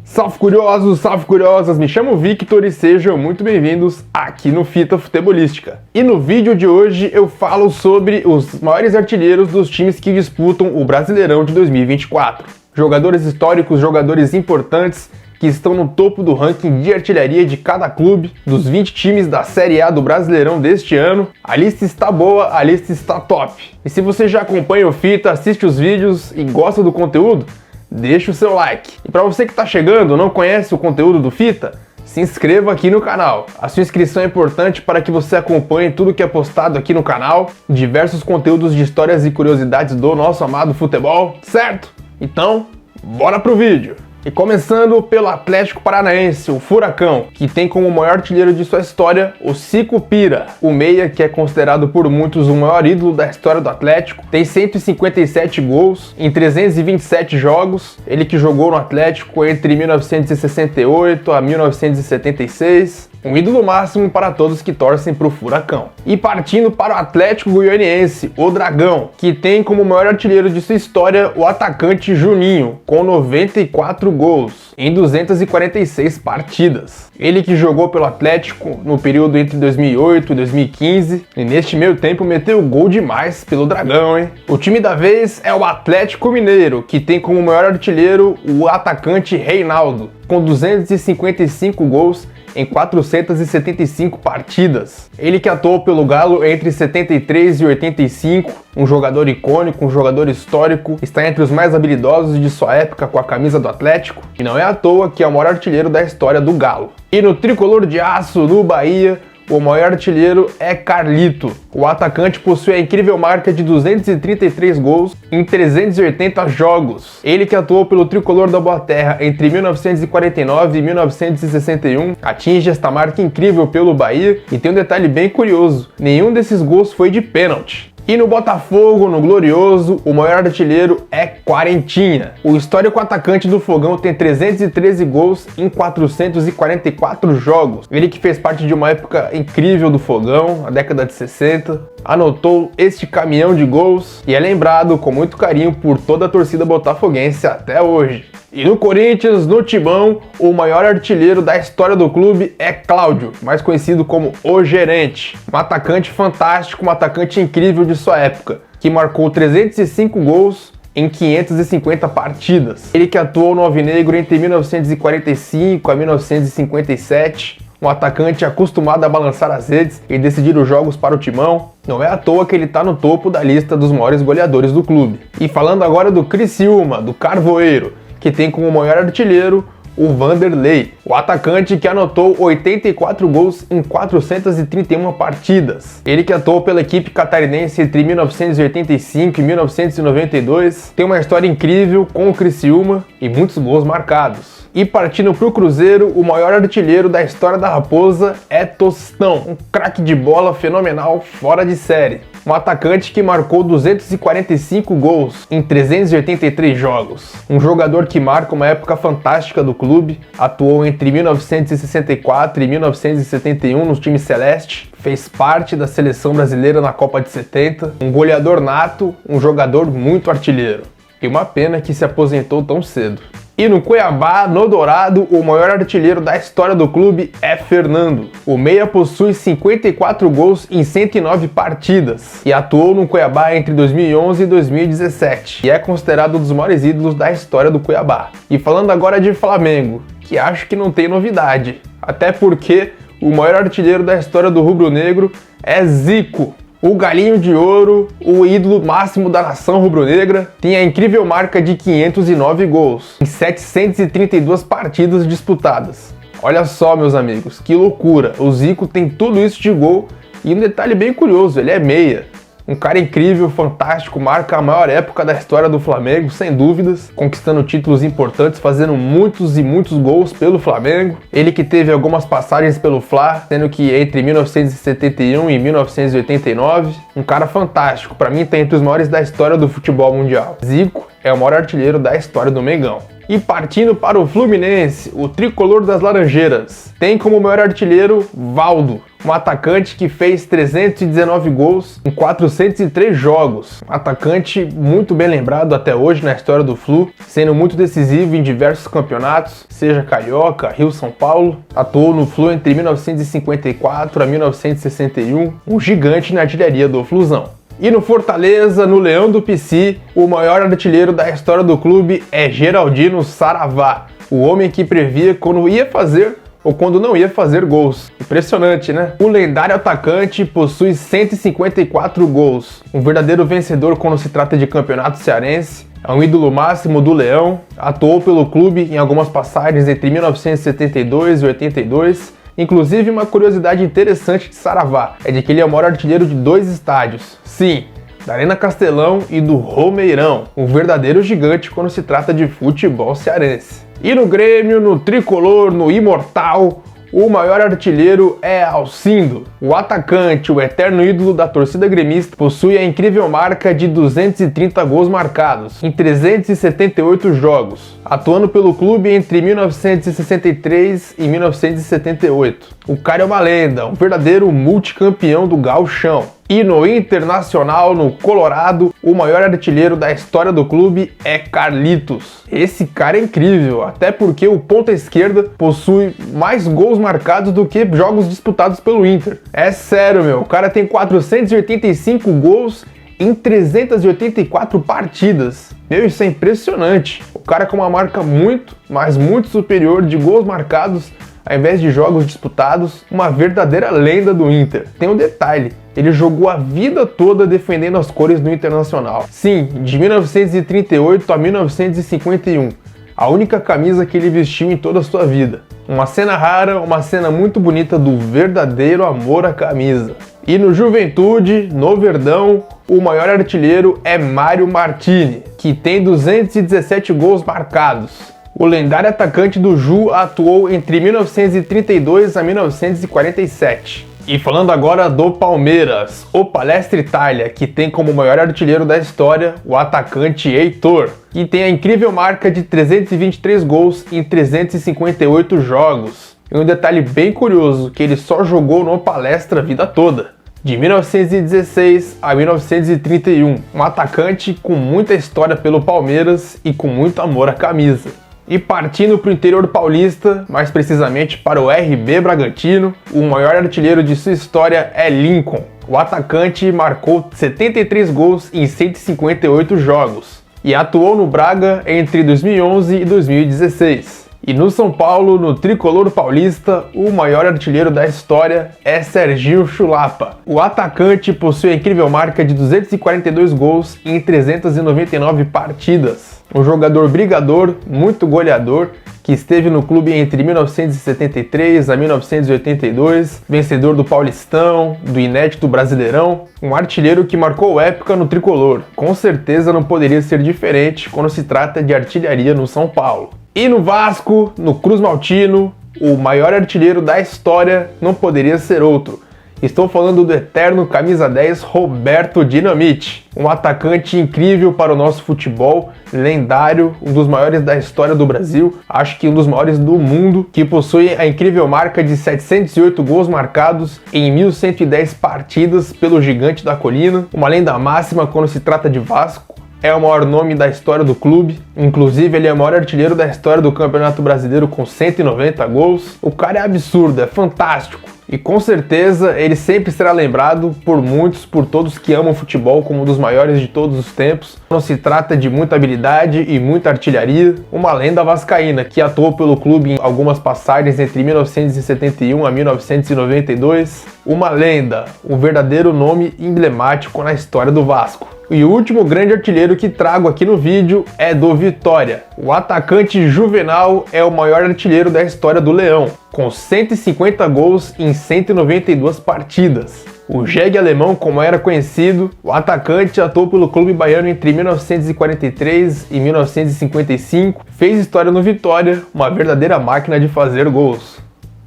Salve curiosos, salve curiosas, me chamo Victor e sejam muito bem-vindos aqui no Fita Futebolística. E no vídeo de hoje eu falo sobre os maiores artilheiros dos times que disputam o Brasileirão de 2024. Jogadores históricos, jogadores importantes que estão no topo do ranking de artilharia de cada clube, dos 20 times da Série A do Brasileirão deste ano. A lista está boa, a lista está top. E se você já acompanha o Fita, assiste os vídeos e gosta do conteúdo, deixa o seu like. E para você que está chegando, não conhece o conteúdo do Fita, se inscreva aqui no canal. A sua inscrição é importante para que você acompanhe tudo que é postado aqui no canal, diversos conteúdos de histórias e curiosidades do nosso amado futebol, certo? Então, bora pro vídeo! E começando pelo Atlético Paranaense, o Furacão, que tem como maior artilheiro de sua história o Sicupira. O meia, que é considerado por muitos o maior ídolo da história do Atlético, tem 157 gols em 327 jogos. Ele que jogou no Atlético entre 1968 a 1976. Um ídolo máximo para todos que torcem para o Furacão. E partindo para o Atlético Goianiense, o Dragão, que tem como maior artilheiro de sua história o atacante Juninho, com 94 gols em 246 partidas. Ele que jogou pelo Atlético no período entre 2008 e 2015, e neste meio tempo meteu gol demais pelo Dragão, hein? O time da vez é o Atlético Mineiro, que tem como maior artilheiro o atacante Reinaldo, com 255 gols em 475 partidas. Ele que atuou pelo Galo entre 73 e 85, um jogador icônico, um jogador histórico, está entre os mais habilidosos de sua época com a camisa do Atlético, e não é à toa que é o maior artilheiro da história do Galo. E no tricolor de aço, no Bahia, o maior artilheiro é Carlito. O atacante possui a incrível marca de 233 gols em 380 jogos. Ele que atuou pelo tricolor da Boa Terra entre 1949 e 1961, atinge esta marca incrível pelo Bahia e tem um detalhe bem curioso: nenhum desses gols foi de pênalti. E no Botafogo, no Glorioso, o maior artilheiro é Quarentinha. O histórico atacante do Fogão tem 313 gols em 444 jogos. Ele que fez parte de uma época incrível do Fogão, a década de 60, anotou este caminhão de gols e é lembrado com muito carinho por toda a torcida botafoguense até hoje. E no Corinthians, no Timão, o maior artilheiro da história do clube é Cláudio, mais conhecido como o Gerente. Um atacante fantástico, um atacante incrível de sua época, que marcou 305 gols em 550 partidas. Ele que atuou no Alvinegro entre 1945 a 1957, um atacante acostumado a balançar as redes e decidir os jogos para o Timão. Não é à toa que ele está no topo da lista dos maiores goleadores do clube. E falando agora do Criciúma, do Carvoeiro, que tem como maior artilheiro o Vanderlei, o atacante que anotou 84 gols em 431 partidas. Ele que atuou pela equipe catarinense entre 1985 e 1992, tem uma história incrível com o Criciúma e muitos gols marcados. E partindo para o Cruzeiro, o maior artilheiro da história da Raposa é Tostão, um craque de bola fenomenal, fora de série. Um atacante que marcou 245 gols em 383 jogos. Um jogador que marca uma época fantástica do clube, atuou entre 1964 e 1971 no time celeste, fez parte da seleção brasileira na Copa de 70, um goleador nato, um jogador muito artilheiro. E uma pena que se aposentou tão cedo. E no Cuiabá, no Dourado, o maior artilheiro da história do clube é Fernando. O meia possui 54 gols em 109 partidas e atuou no Cuiabá entre 2011 e 2017 e é considerado um dos maiores ídolos da história do Cuiabá. E falando agora de Flamengo, que acho que não tem novidade, até porque o maior artilheiro da história do rubro-negro é Zico. O Galinho de Ouro, o ídolo máximo da nação rubro-negra, tem a incrível marca de 509 gols em 732 partidas disputadas. Olha só, meus amigos, que loucura! O Zico tem tudo isso de gol e um detalhe bem curioso, ele é meia. Um cara incrível, fantástico, marca a maior época da história do Flamengo, sem dúvidas, conquistando títulos importantes, fazendo muitos e muitos gols pelo Flamengo. Ele que teve algumas passagens pelo Fla, sendo que entre 1971 e 1989, um cara fantástico, para mim tá entre os maiores da história do futebol mundial. Zico é o maior artilheiro da história do Mengão. E partindo para o Fluminense, o tricolor das Laranjeiras tem como maior artilheiro Valdo, Um atacante que fez 319 gols em 403 jogos. Um atacante muito bem lembrado até hoje na história do Flu, sendo muito decisivo em diversos campeonatos, seja Carioca, Rio-São Paulo. Atuou no Flu entre 1954 a 1961, um gigante na artilharia do Flusão. E no Fortaleza, no Leão do Pici, o maior artilheiro da história do clube é Geraldino Saravá, o homem que previa quando ia fazer ou quando não ia fazer gols. Impressionante, né? O lendário atacante possui 154 gols, um verdadeiro vencedor quando se trata de campeonato cearense, é um ídolo máximo do Leão, atuou pelo clube em algumas passagens entre 1972 e 82, inclusive uma curiosidade interessante de Saravá é de que ele é o maior artilheiro de 2 estádios, sim, da Arena Castelão e do Romeirão, um verdadeiro gigante quando se trata de futebol cearense. E no Grêmio, no Tricolor, no Imortal, o maior artilheiro é Alcindo. O atacante, o eterno ídolo da torcida gremista, possui a incrível marca de 230 gols marcados em 378 jogos, atuando pelo clube entre 1963 e 1978. O cara é uma lenda, um verdadeiro multicampeão do gauchão. E no Internacional, no Colorado, o maior artilheiro da história do clube é Carlitos. Esse cara é incrível, até porque o ponta esquerda possui mais gols marcados do que jogos disputados pelo Inter. É sério, meu, o cara tem 485 gols em 384 partidas. Meu, isso é impressionante. O cara com uma marca muito, mas muito superior de gols marcados ao invés de jogos disputados, uma verdadeira lenda do Inter. Tem um detalhe, ele jogou a vida toda defendendo as cores do Internacional. Sim, de 1938 a 1951, a única camisa que ele vestiu em toda a sua vida. Uma cena rara, uma cena muito bonita do verdadeiro amor à camisa. E no Juventude, no Verdão, o maior artilheiro é Mário Martini, que tem 217 gols marcados. O lendário atacante do Ju atuou entre 1932 a 1947. E falando agora do Palmeiras, o Palestra Itália, que tem como maior artilheiro da história o atacante Heitor, que tem a incrível marca de 323 gols em 358 jogos. E um detalhe bem curioso, que ele só jogou no Palestra a vida toda. De 1916 a 1931, um atacante com muita história pelo Palmeiras e com muito amor à camisa. E partindo para o interior paulista, mais precisamente para o RB Bragantino, o maior artilheiro de sua história é Lincoln. O atacante marcou 73 gols em 158 jogos e atuou no Braga entre 2011 e 2016. E no São Paulo, no Tricolor paulista, o maior artilheiro da história é Serginho Chulapa. O atacante possui a incrível marca de 242 gols em 399 partidas. Um jogador brigador, muito goleador, que esteve no clube entre 1973 a 1982, vencedor do Paulistão, do inédito Brasileirão, um artilheiro que marcou época no Tricolor. Com certeza não poderia ser diferente quando se trata de artilharia no São Paulo. E no Vasco, no Cruz Maltino, o maior artilheiro da história não poderia ser outro. Estou falando do eterno camisa 10 Roberto Dinamite, um atacante incrível para o nosso futebol, lendário, um dos maiores da história do Brasil, acho que um dos maiores do mundo, que possui a incrível marca de 708 gols marcados em 1110 partidas pelo Gigante da Colina, uma lenda máxima quando se trata de Vasco. É o maior nome da história do clube, inclusive ele é o maior artilheiro da história do Campeonato Brasileiro com 190 gols. O cara é absurdo, é fantástico. E com certeza ele sempre será lembrado por muitos, por todos que amam futebol como um dos maiores de todos os tempos. Não se trata de muita habilidade e muita artilharia, uma lenda vascaína que atuou pelo clube em algumas passagens entre 1971 a 1992. Uma lenda, um verdadeiro nome emblemático na história do Vasco. E o último grande artilheiro que trago aqui no vídeo é do Vitória. O atacante Juvenal é o maior artilheiro da história do Leão, com 150 gols em 192 partidas. O jegue alemão, como era conhecido, o atacante atuou pelo clube baiano entre 1943 e 1955, fez história no Vitória, uma verdadeira máquina de fazer gols.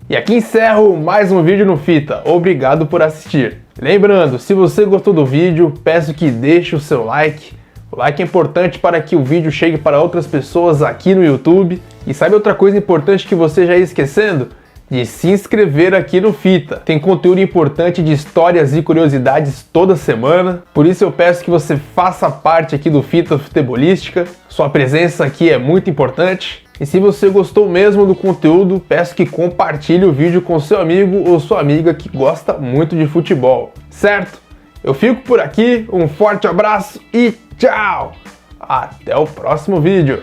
E aqui encerro mais um vídeo no Fita. Obrigado por assistir. Lembrando, se você gostou do vídeo, peço que deixe o seu like. O like é importante para que o vídeo chegue para outras pessoas aqui no YouTube. E sabe outra coisa importante que você já ia esquecendo? de se inscrever aqui no Fita. Tem conteúdo importante de histórias e curiosidades toda semana, por isso eu peço que você faça parte aqui do Fita Futebolística. Sua presença aqui é muito importante. E se você gostou mesmo do conteúdo, peço que compartilhe o vídeo com seu amigo ou sua amiga que gosta muito de futebol, certo? Eu fico por aqui, um forte abraço e tchau! Até o próximo vídeo!